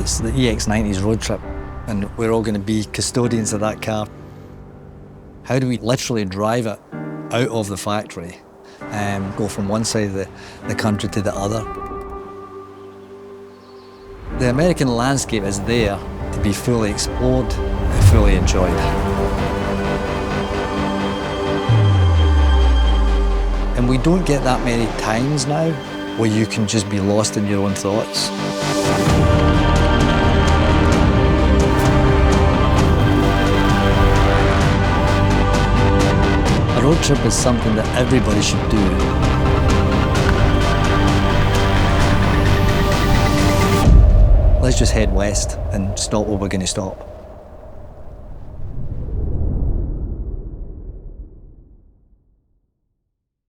It's the EX90's road trip, and we're all going to be custodians of that car. How do we literally drive it out of the factory and go from one side of the country to the other? The American landscape is there to be fully explored and fully enjoyed. And we don't get that many times now where you can just be lost in your own thoughts. A road trip is something that everybody should do. Let's just head west and stop where we're going to stop.